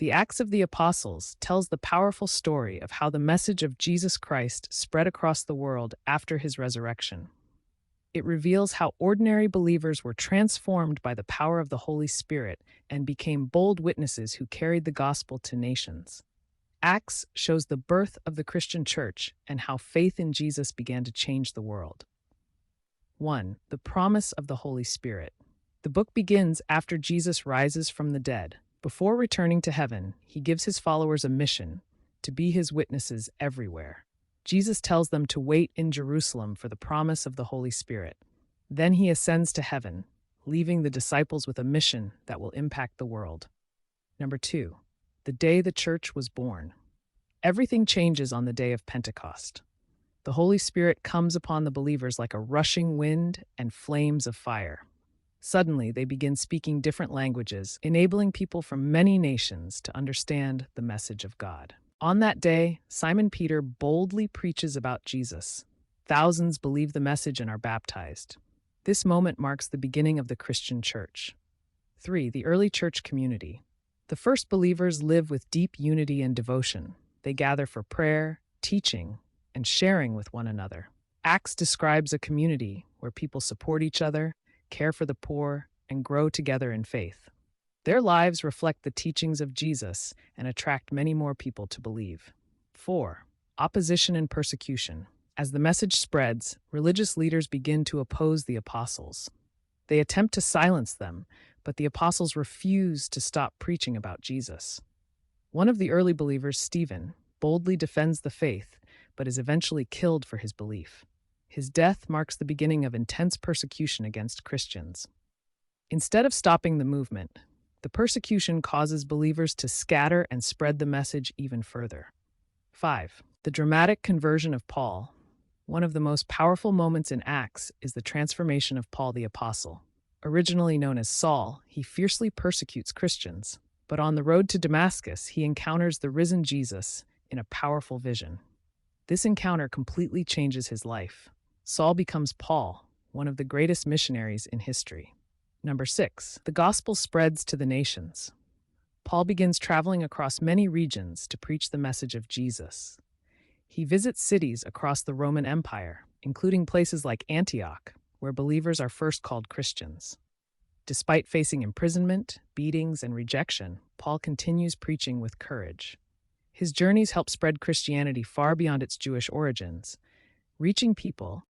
The Acts of the Apostles tells the powerful story of how the message of Jesus Christ spread across the world after his resurrection. It reveals how ordinary believers were transformed by the power of the Holy Spirit and became bold witnesses who carried the gospel to nations. Acts shows the birth of the Christian church and how faith in Jesus began to change the world. 1. The promise of the Holy Spirit. The book begins after Jesus rises from the dead. Before returning to heaven, he gives his followers a mission to be his witnesses everywhere. Jesus tells them to wait in Jerusalem for the promise of the Holy Spirit. Then he ascends to heaven, leaving the disciples with a mission that will impact the world. Number 2. The day the church was born. Everything changes on the day of Pentecost. The Holy Spirit comes upon the believers like a rushing wind and flames of fire. Suddenly, they begin speaking different languages, enabling people from many nations to understand the message of God. On that day, Simon Peter boldly preaches about Jesus. Thousands believe the message and are baptized. This moment marks the beginning of the Christian church. 3. The early church community. The first believers live with deep unity and devotion. They gather for prayer, teaching, and sharing with one another. Acts describes a community where people support each other, care for the poor, and grow together in faith. Their lives reflect the teachings of Jesus and attract many more people to believe. 4. Opposition and persecution. As the message spreads, religious leaders begin to oppose the apostles. They attempt to silence them, but the apostles refuse to stop preaching about Jesus. One of the early believers, Stephen, boldly defends the faith, but is eventually killed for his belief. His death marks the beginning of intense persecution against Christians. Instead of stopping the movement, the persecution causes believers to scatter and spread the message even further. 5. The dramatic conversion of Paul. One of the most powerful moments in Acts is the transformation of Paul the Apostle. Originally known as Saul, he fiercely persecutes Christians, but on the road to Damascus, he encounters the risen Jesus in a powerful vision. This encounter completely changes his life. Saul becomes Paul, one of the greatest missionaries in history. Number 6. The gospel spreads to the nations. Paul begins traveling across many regions to preach the message of Jesus. He visits cities across the Roman Empire, including places like Antioch, where believers are first called Christians. Despite facing imprisonment, beatings, and rejection, Paul continues preaching with courage. His journeys help spread Christianity far beyond its Jewish origins, reaching people